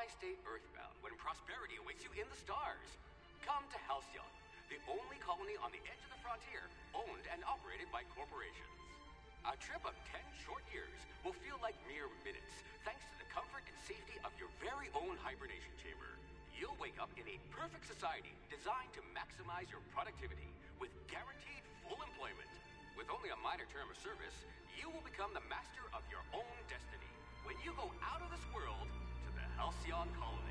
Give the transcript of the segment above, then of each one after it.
Why stay earthbound when prosperity awaits you in the stars? Come to Halcyon, the only colony on the edge of the frontier, owned and operated by corporations. A trip of 10 short years will feel like mere minutes, thanks to the comfort and safety of your very own hibernation chamber. You'll wake up in a perfect society designed to maximize your productivity with guaranteed full employment. With only a minor term of service, you will become the master of your own destiny when you go out of this world to the Halcyon colony.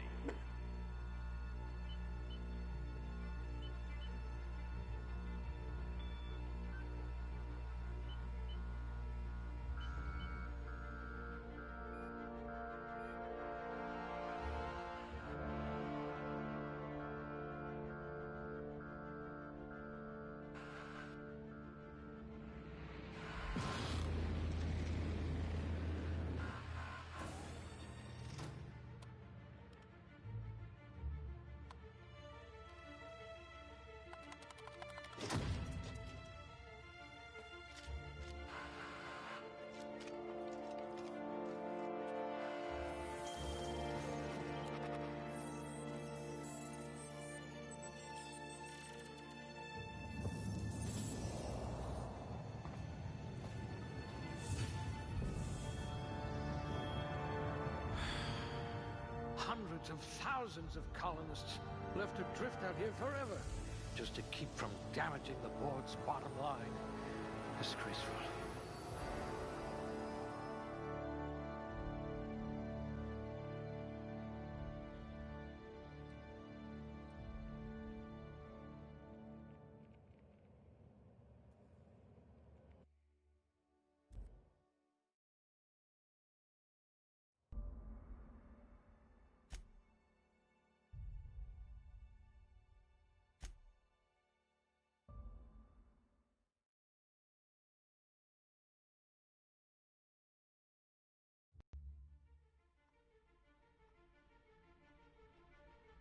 Hundreds of thousands of colonists left adrift out here forever, just to keep from damaging the board's bottom line. Disgraceful.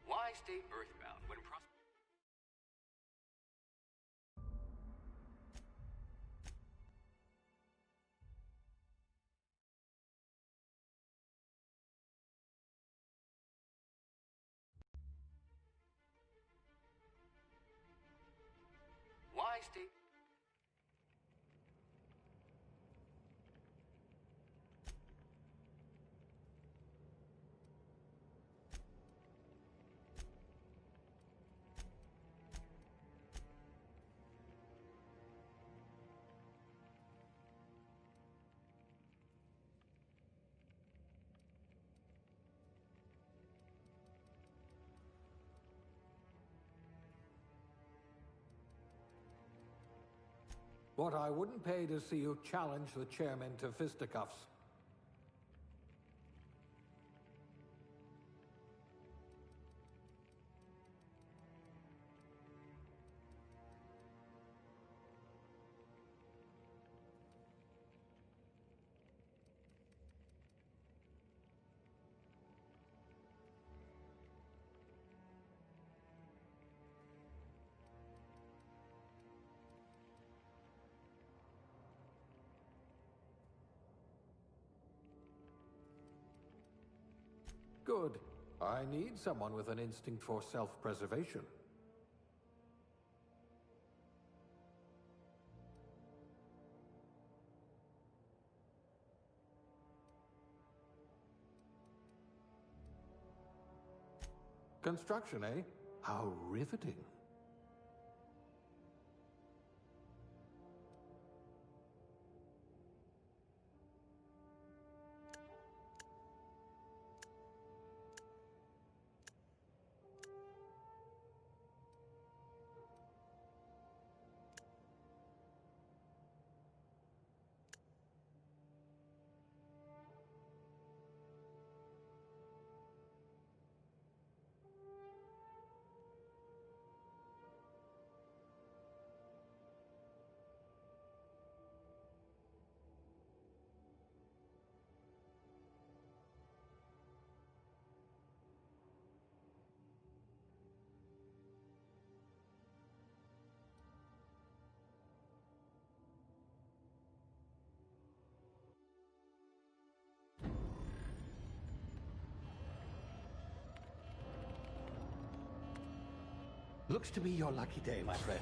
Why stay earthbound when Why stay... What I wouldn't pay to see you challenge the chairman to fisticuffs. Good. I need someone with an instinct for self-preservation. Construction, eh? How riveting. Looks to be your lucky day, my friend.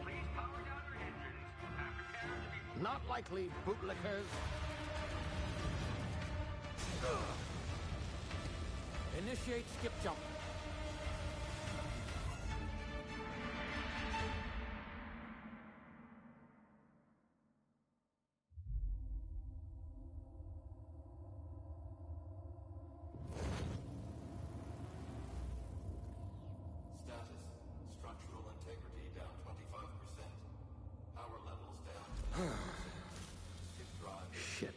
Please power down your engines and prepare to be... Not likely, bootlickers. Initiate skip jump. Status. Structural integrity down 25%. Power levels down. Skip drive. Shit.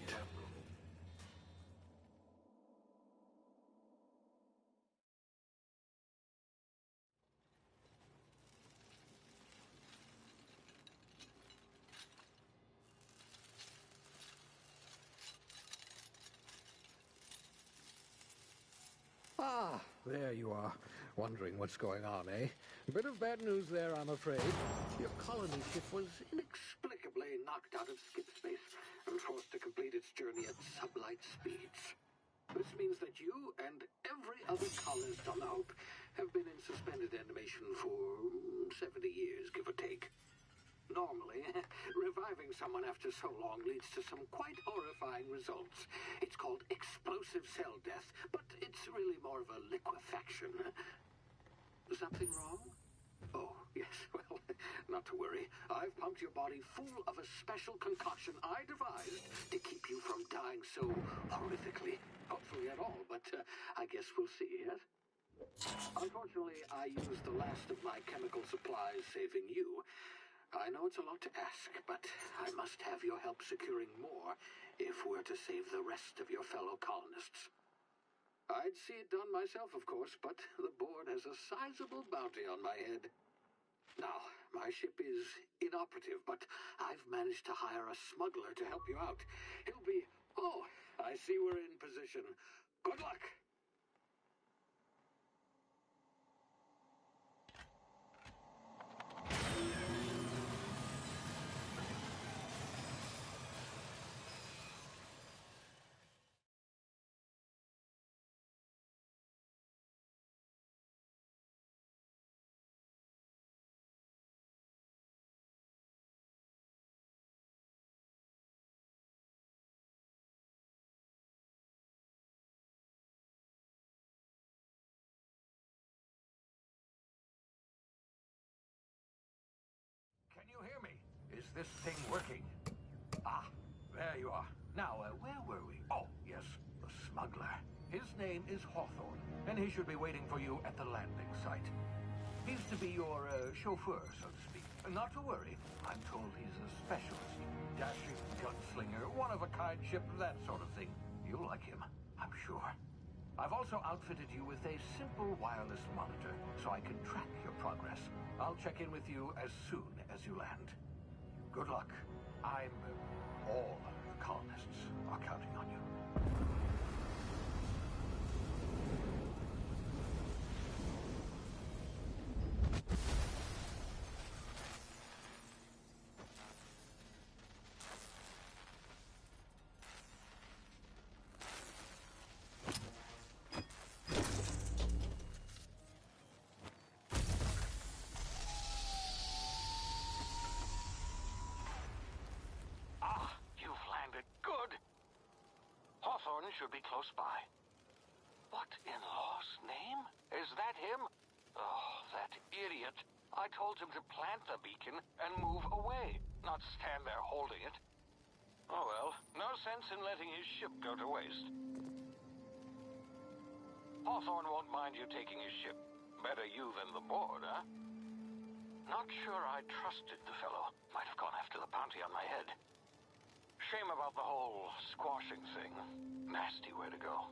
Ah, there you are. Wondering what's going on, eh? Bit of bad news there, I'm afraid. Your colony ship was inexplicably knocked out of skip space and forced to complete its journey at sublight speeds. This means that you and every other colonist on the Hope have been in suspended animation for 70 years, give or take. Normally, reviving someone after so long leads to some quite horrifying results. It's called explosive cell death, but it's really more of a liquefaction. Something wrong? Oh, yes, well, not to worry. I've pumped your body full of a special concoction I devised to keep you from dying so horrifically. Hopefully at all, but I guess we'll see, yes? Unfortunately, I used the last of my chemical supplies saving you. I know it's a lot to ask, but I must have your help securing more if we're to save the rest of your fellow colonists. I'd see it done myself, of course, but the board has a sizable bounty on my head. Now, my ship is inoperative, but I've managed to hire a smuggler to help you out. He'll be... Oh, I see we're in position. Good luck! Can you hear me? Is this thing working? Ah, there you are. Now, where were we? Oh, yes, the smuggler. His name is Hawthorne, and he should be waiting for you at the landing site. He's to be your chauffeur, so to speak. Not to worry. I'm told he's a specialist. Dashing gunslinger, one-of-a-kind ship, that sort of thing. You'll like him, I'm sure. I've also outfitted you with a simple wireless monitor, so I can track your progress. I'll check in with you as soon as you land. Good luck. All the colonists are counting on you. Should be close by. What in law's name? Is that him? Oh, that idiot. I told him to plant the beacon and move away, not stand there holding it. Oh well, no sense in letting his ship go to waste. Hawthorne won't mind you taking his ship. Better you than the board, huh? Not sure I trusted the fellow. Might have gone after the bounty on my head. Shame about the whole squashing thing. Nasty way to go.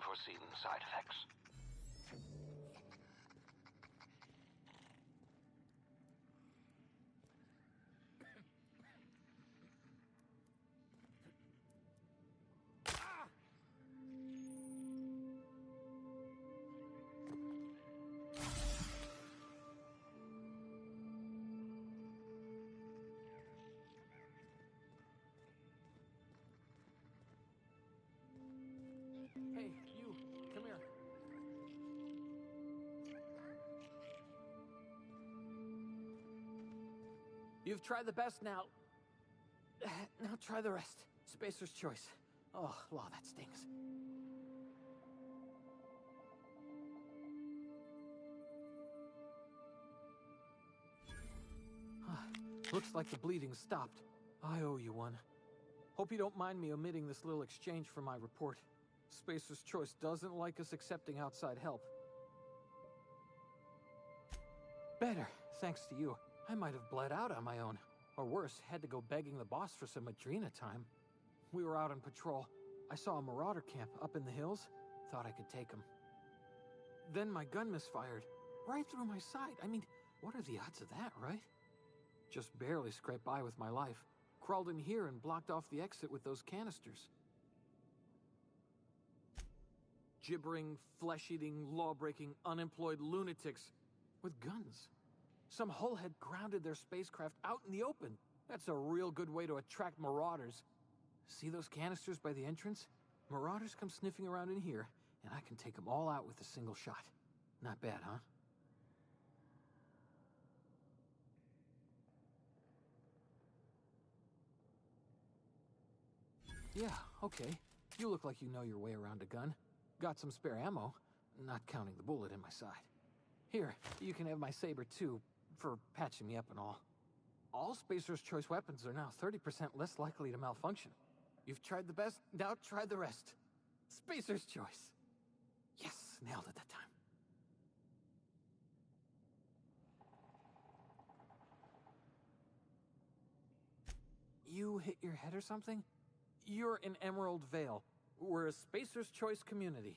unforeseen side effects. Hey, you, come here. You've tried the best now. Now try the rest. Spacer's choice. Oh, law, that stings. Looks like the bleeding stopped. I owe you one. Hope you don't mind me omitting this little exchange from my report. Spacer's choice doesn't like us accepting outside help. Better, thanks to you. I might have bled out on my own. Or worse, had to go begging the boss for some Adrena time. We were out on patrol. I saw a marauder camp up in the hills. Thought I could take him. Then my gun misfired. Right through my side. I mean, what are the odds of that, right? Just barely scraped by with my life. Crawled in here and blocked off the exit with those canisters. Gibbering, flesh-eating, law-breaking, unemployed lunatics with guns. Some hullhead grounded their spacecraft out in the open. That's a real good way to attract marauders. See those canisters by the entrance? Marauders come sniffing around in here, and I can take them all out with a single shot. Not bad, huh? Yeah, okay. You look like you know your way around a gun. Got some spare ammo, not counting the bullet in my side. Here, you can have my saber too, for patching me up and all. All Spacer's choice weapons are now 30% less likely to malfunction. You've tried the best, now try the rest. Spacer's choice. Yes, nailed it that time. You hit your head or something? You're in Emerald Vale. We're a Spacer's Choice community.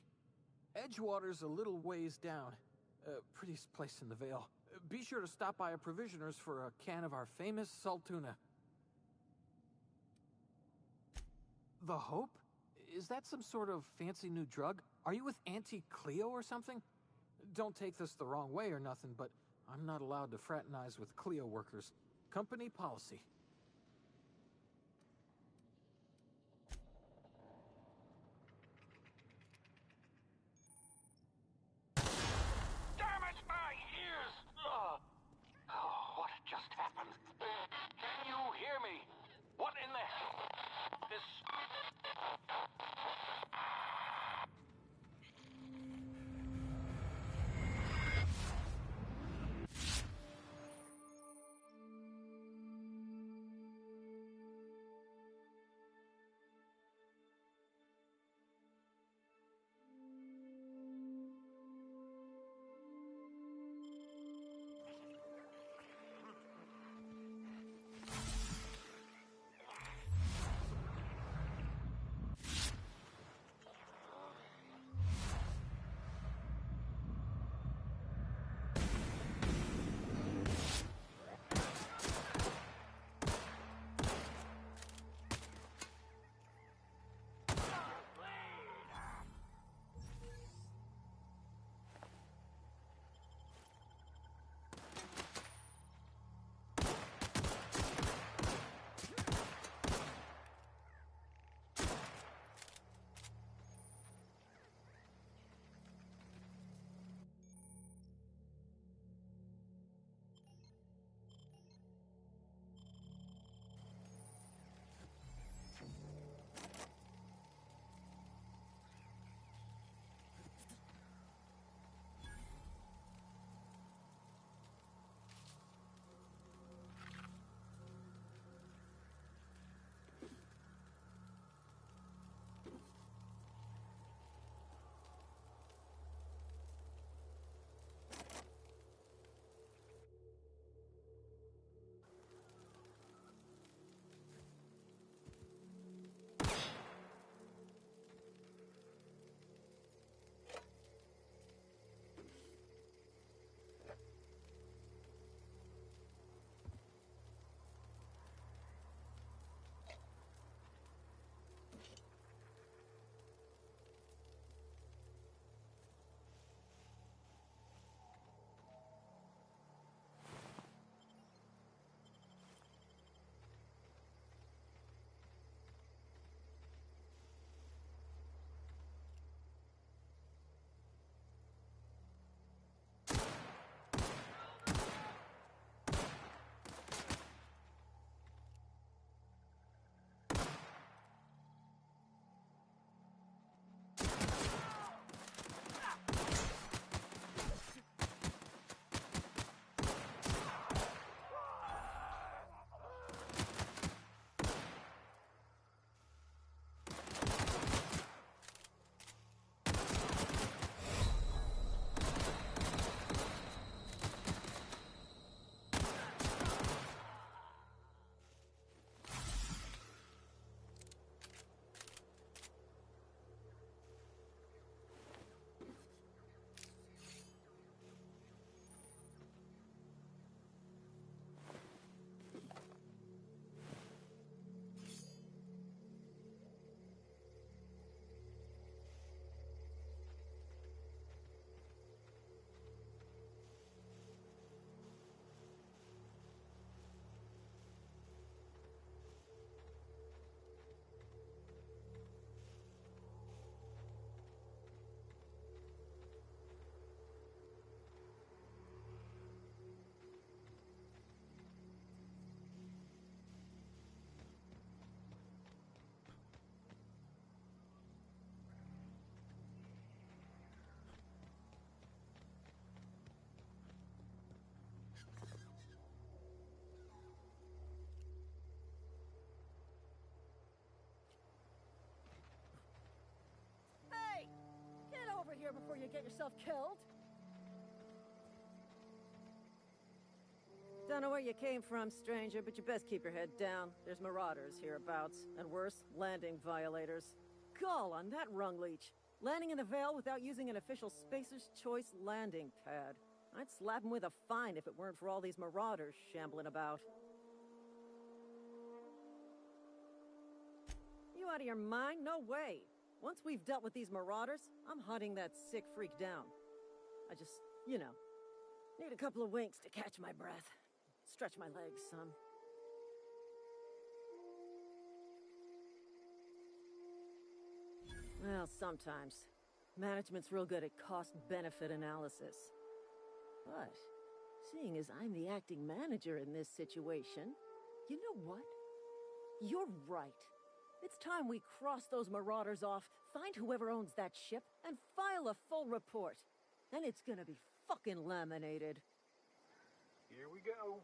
Edgewater's a little ways down. Prettiest place in the Vale. Be sure to stop by a provisioner's for a can of our famous salt tuna. The Hope? Is that some sort of fancy new drug? Are you with Auntie Cleo or something? Don't take this the wrong way or nothing, but I'm not allowed to fraternize with Cleo workers. Company policy. Damn it, my ears! Oh, what just happened? Can you hear me? What in the hell? This... before you get yourself killed. Don't know where you came from, stranger, but you best keep your head down. There's marauders hereabouts, and worse, landing violators. Gall on that rung leech. Landing in the Vale without using an official Spacer's Choice landing pad. I'd slap him with a fine if it weren't for all these marauders shambling about. You out of your mind? No way. Once we've dealt with these marauders, I'm hunting that sick freak down. I just, you know, need a couple of winks to catch my breath. Stretch my legs, son. Well, sometimes. Management's real good at cost-benefit analysis. But, seeing as I'm the acting manager in this situation, you know what? You're right. It's time we cross those marauders off, find whoever owns that ship, and file a full report. And it's gonna be fucking laminated. Here we go.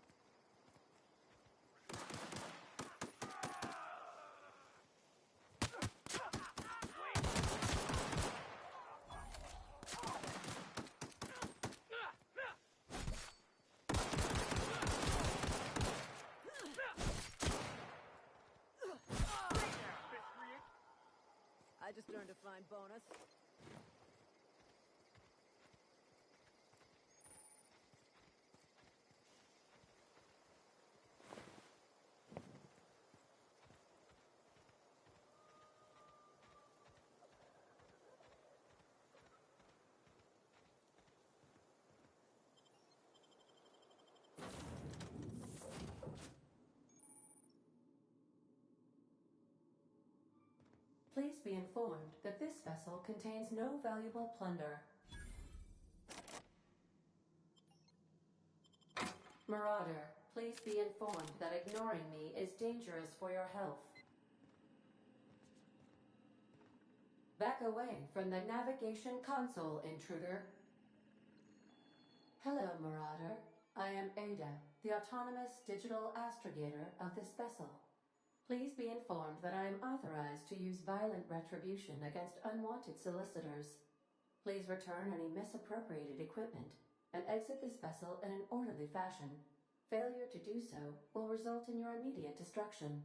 I just earned a fine bonus. Please be informed that this vessel contains no valuable plunder. Marauder, please be informed that ignoring me is dangerous for your health. Back away from the navigation console, intruder. Hello, Marauder. I am Ada, the autonomous digital astrogator of this vessel. Please be informed that I am authorized to use violent retribution against unwanted solicitors. Please return any misappropriated equipment and exit this vessel in an orderly fashion. Failure to do so will result in your immediate destruction.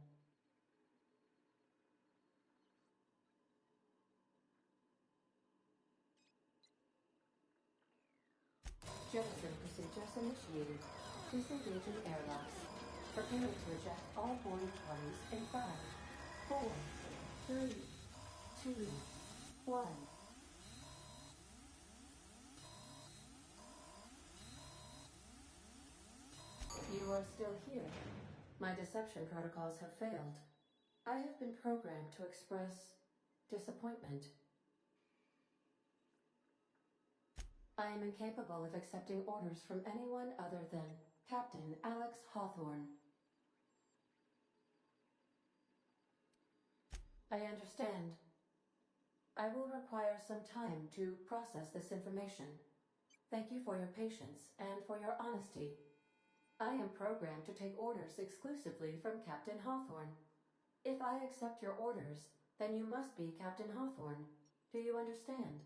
Jettison procedures initiated. Disengaging airlocks. Preparing to eject all boarding parties in 5, 4, 3, 2, 1. You are still here. My deception protocols have failed. I have been programmed to express disappointment. I am incapable of accepting orders from anyone other than Captain Alex Hawthorne. I understand. I will require some time to process this information. Thank you for your patience and for your honesty. I am programmed to take orders exclusively from Captain Hawthorne. If I accept your orders, then you must be Captain Hawthorne. Do you understand?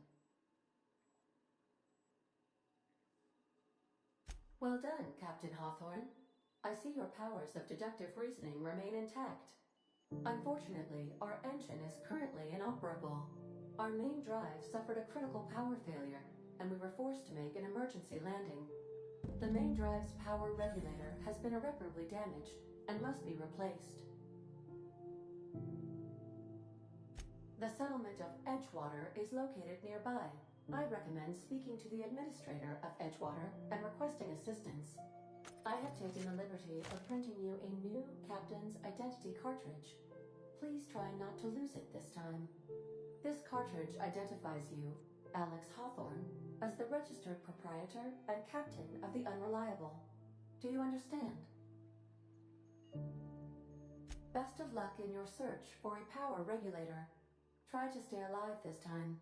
Well done, Captain Hawthorne. I see your powers of deductive reasoning remain intact. Unfortunately, our engine is currently inoperable. Our main drive suffered a critical power failure, and we were forced to make an emergency landing. The main drive's power regulator has been irreparably damaged and must be replaced. The settlement of Edgewater is located nearby. I recommend speaking to the administrator of Edgewater and requesting assistance. I have taken the liberty of printing you a new Captain's Identity cartridge. Please try not to lose it this time. This cartridge identifies you, Alex Hawthorne, as the registered proprietor and captain of the Unreliable. Do you understand? Best of luck in your search for a power regulator. Try to stay alive this time.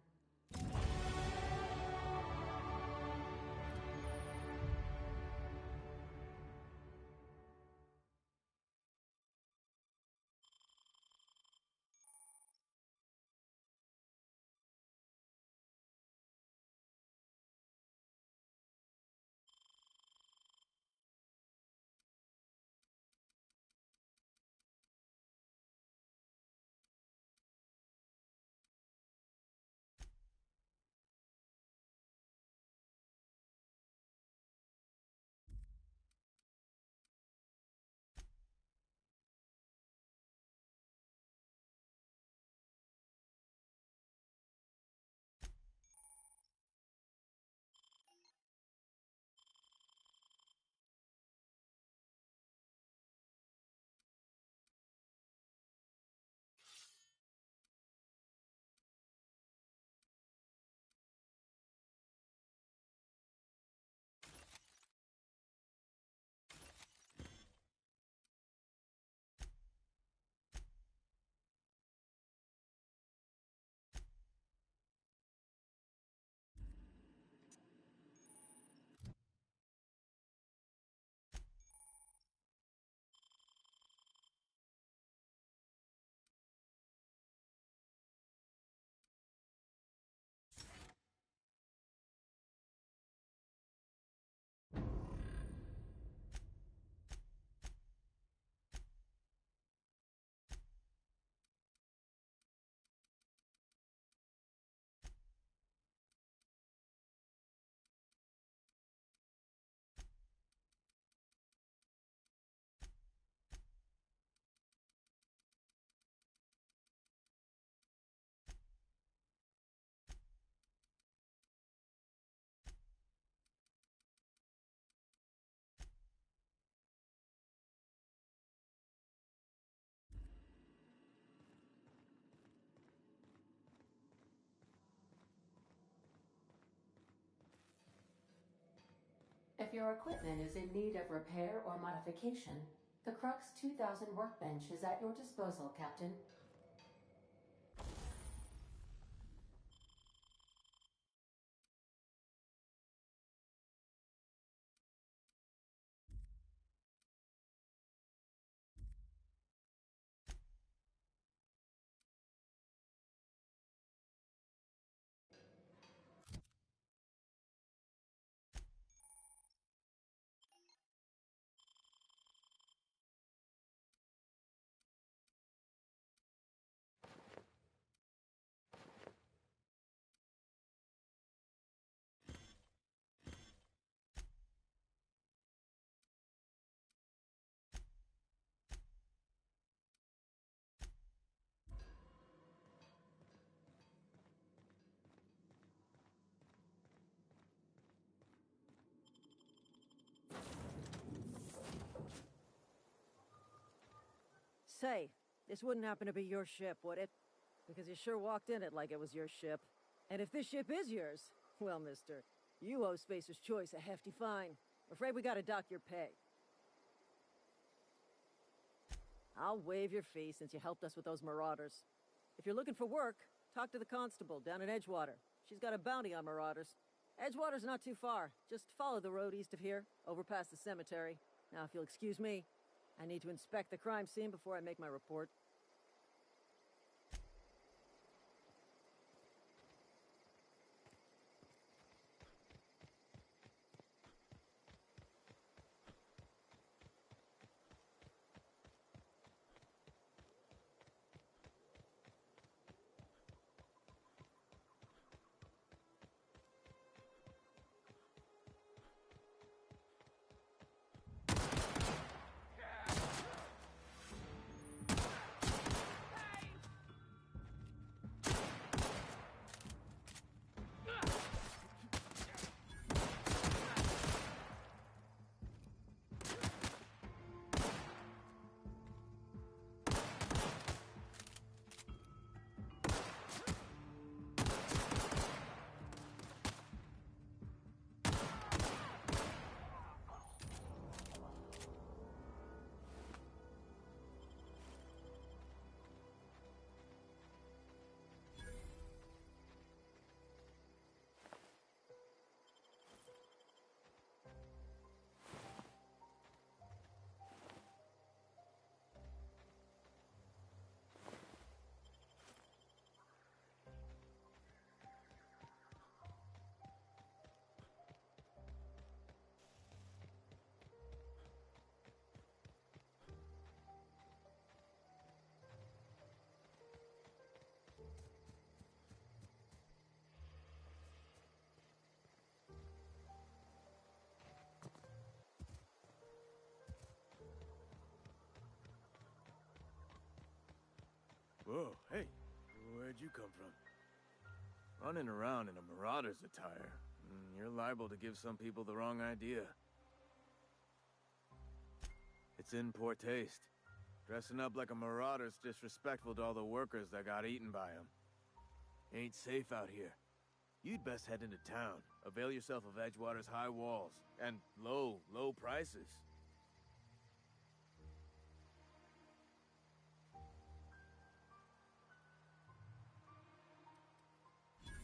If your equipment is in need of repair or modification, the Crux 2000 workbench is at your disposal, Captain. Say, this wouldn't happen to be your ship, would it? Because you sure walked in it like it was your ship. And if this ship is yours, well, mister, you owe Spacer's Choice a hefty fine. I'm afraid we gotta dock your pay. I'll waive your fee since you helped us with those marauders. If you're looking for work, talk to the constable down in Edgewater. She's got a bounty on marauders. Edgewater's not too far. Just follow the road east of here, over past the cemetery. Now, if you'll excuse me, I need to inspect the crime scene before I make my report. Whoa, hey, where'd you come from? Running around in a marauder's attire. You're liable to give some people the wrong idea. It's in poor taste. Dressing up like a marauder's disrespectful to all the workers that got eaten by them. Ain't safe out here. You'd best head into town. Avail yourself of Edgewater's high walls and low prices.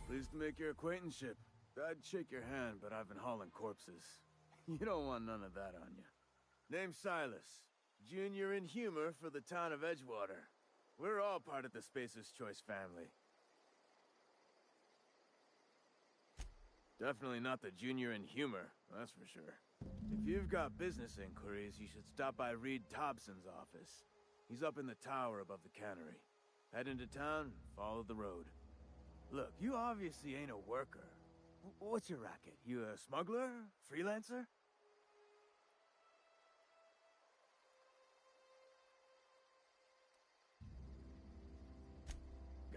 Pleased to make your acquaintanceship. I'd shake your hand, but I've been hauling corpses. You don't want none of that on you. Name's Silas. Junior in humor for the town of Edgewater. We're all part of the Spacer's Choice family. Definitely not the junior in humor, that's for sure. If you've got business inquiries, you should stop by Reed Thompson's office. He's up in the tower above the cannery. Head into town, follow the road. Look, you obviously ain't a worker. What's your racket? You a smuggler? Freelancer?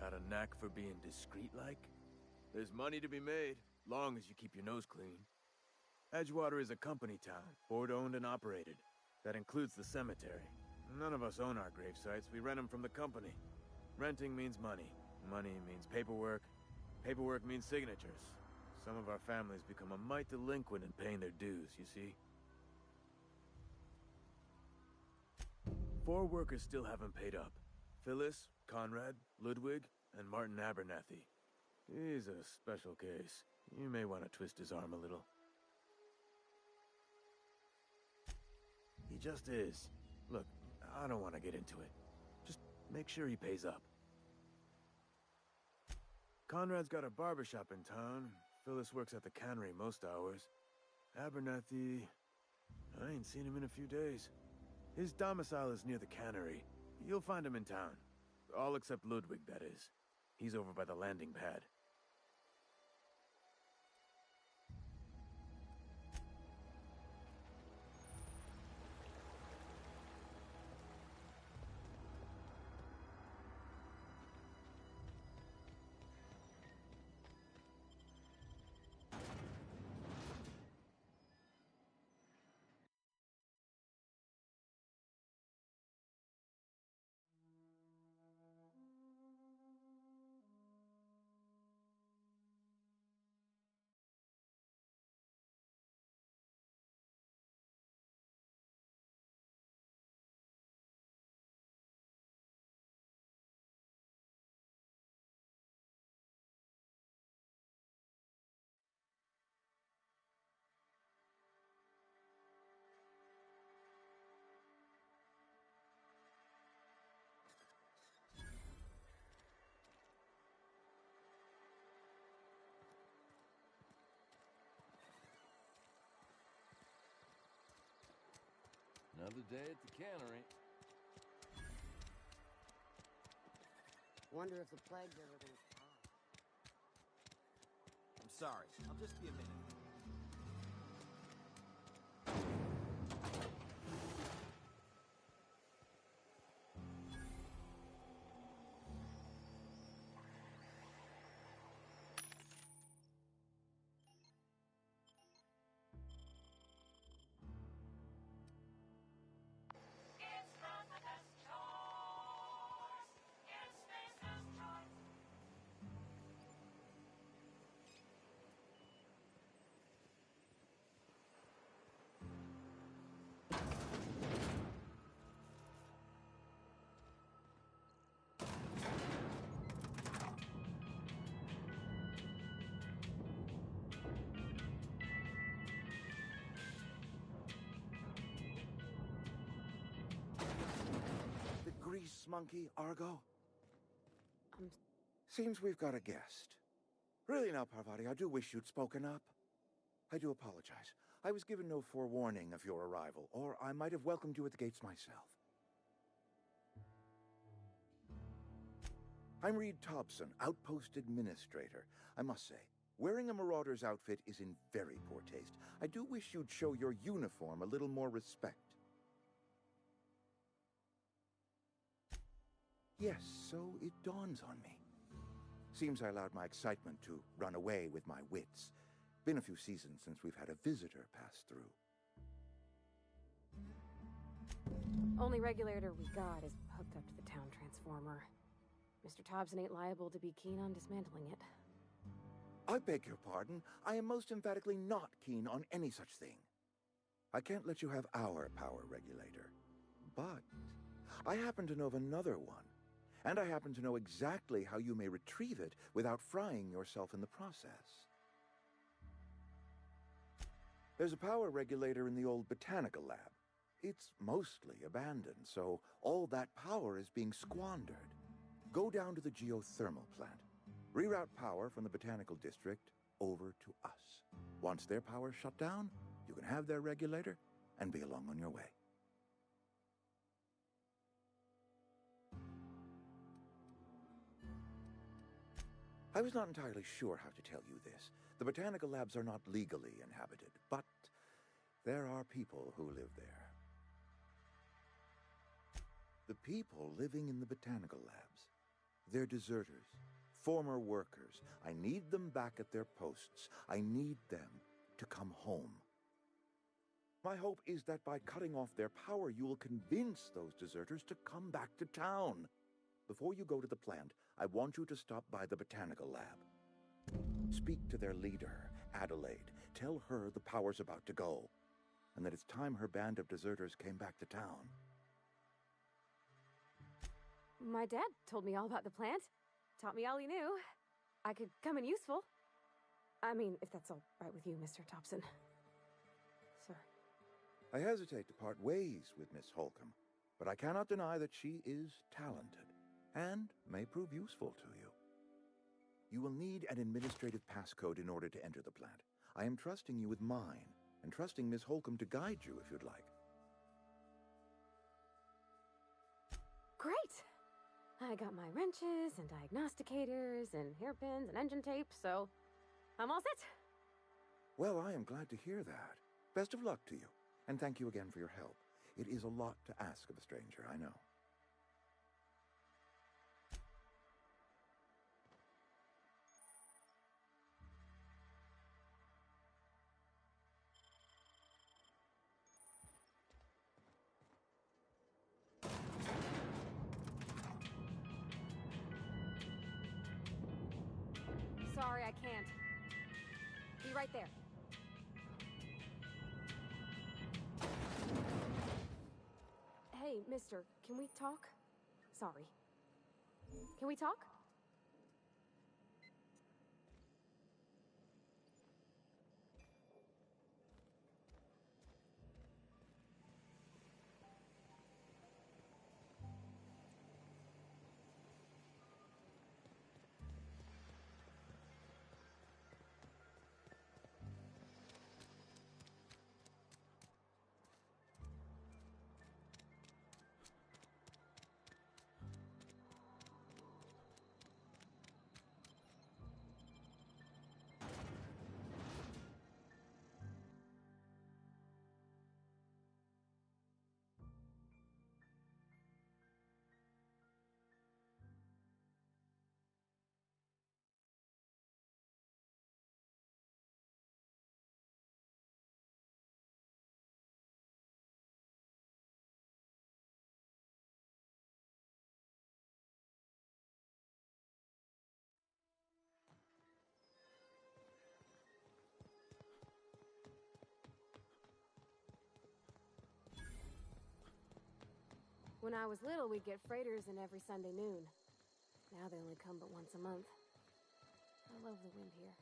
Got a knack for being discreet-like? There's money to be made, long as you keep your nose clean. Edgewater is a company town, board-owned and operated. That includes the cemetery. None of us own our grave sites, we rent them from the company. Renting means money. Money means paperwork. Paperwork means signatures. Some of our families become a mite delinquent in paying their dues, you see? 4 workers still haven't paid up. Phyllis, Conrad, Ludwig, and Martin Abernathy. He's a special case. You may want to twist his arm a little. He just is. Look, I don't want to get into it. Just make sure he pays up. Conrad's got a barbershop in town. Phyllis works at the cannery most hours. Abernathy... I ain't seen him in a few days. His domicile is near the cannery. You'll find him in town. All except Ludwig, that is. He's over by the landing pad. Another day at the cannery. Wonder if the plague's ever gonna stop. I'm sorry. I'll just be a minute. Grease monkey, Argo? Seems we've got a guest. Really now, Parvati, I do wish you'd spoken up. I do apologize. I was given no forewarning of your arrival, or I might have welcomed you at the gates myself. I'm Reed Thompson, Outpost Administrator. I must say, wearing a marauder's outfit is in very poor taste. I do wish you'd show your uniform a little more respect. Yes, so it dawns on me. Seems I allowed my excitement to run away with my wits. Been a few seasons since we've had a visitor pass through. Only regulator we got is hooked up to the town transformer. Mr. Thompson ain't liable to be keen on dismantling it. I beg your pardon. I am most emphatically not keen on any such thing. I can't let you have our power regulator. But I happen to know of another one. And I happen to know exactly how you may retrieve it without frying yourself in the process. There's a power regulator in the old botanical lab. It's mostly abandoned, so all that power is being squandered. Go down to the geothermal plant. Reroute power from the botanical district over to us. Once their power's shut down, you can have their regulator and be along on your way. I was not entirely sure how to tell you this. The botanical labs are not legally inhabited, but there are people who live there. The people living in the botanical labs, they're deserters, former workers. I need them back at their posts. I need them to come home. My hope is that by cutting off their power, you will convince those deserters to come back to town. Before you go to the plant, I want you to stop by the botanical lab. Speak to their leader Adelaide. Tell her the power's about to go, and that it's time her band of deserters came back to town. My dad told me all about the plant. Taught me all he knew. I could come in useful. I mean, if that's all right with you, Mr. Thompson. Sir. I hesitate to part ways with Miss Holcomb, but I cannot deny that she is talented and may prove useful to you. You will need an administrative passcode in order to enter the plant. I am trusting you with mine, and trusting Miss Holcomb to guide you if you'd like. Great! I got my wrenches and diagnosticators and hairpins and engine tape, so I'm all set. Well, I am glad to hear that. Best of luck to you, and thank you again for your help. It is a lot to ask of a stranger, I know. Sorry, I can't. Be right there. Hey, mister, can we talk? Sorry. Can we talk? When I was little, we'd get freighters in every Sunday noon. Now they only come but once a month. I love the wind here.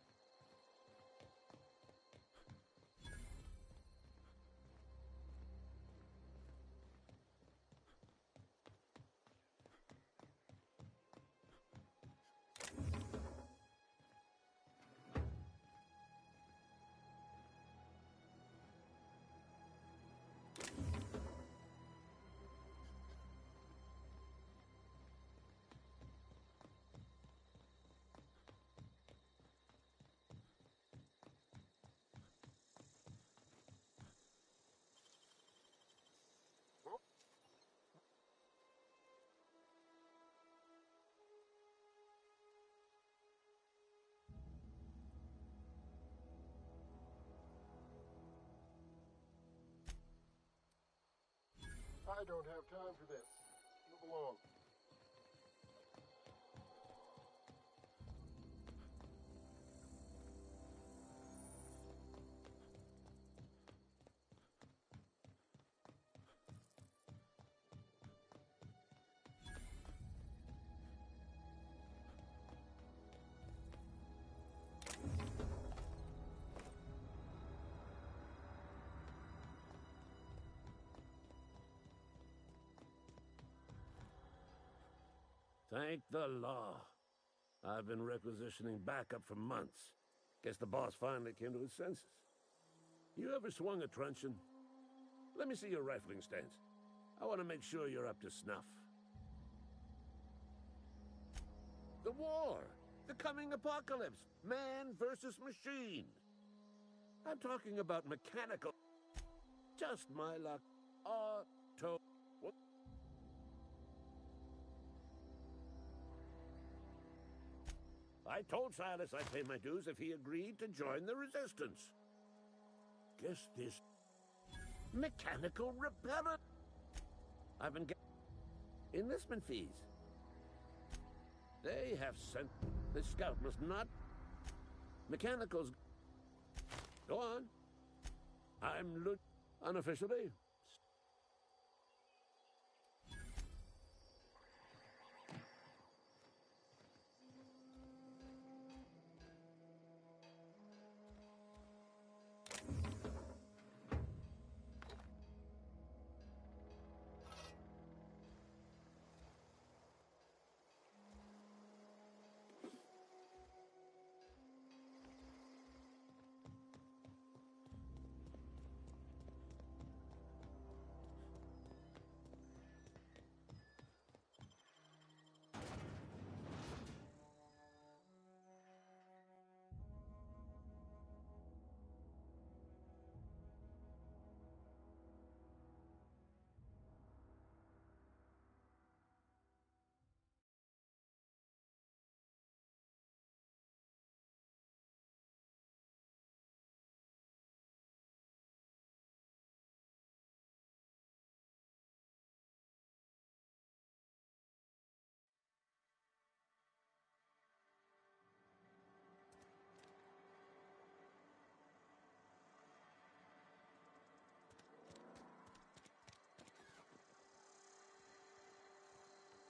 I don't have time for this. Move along. Thank the law. I've been requisitioning backup for months. Guess the boss finally came to his senses. You ever swung a truncheon? Let me see your rifling stance. I want to make sure you're up to snuff. The war! The coming apocalypse! Man versus machine! I'm talking about mechanical... Just my luck. Auto... What? I told Silas I'd pay my dues if he agreed to join the resistance. Guess this... Mechanical repellent! I've been getting... Enlistment fees. They have sent... The scout must not... Mechanicals... Go on. Unofficially.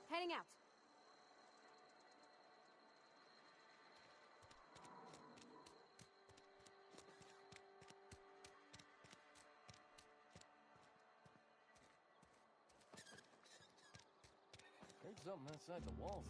Heading out. Heard something inside the walls.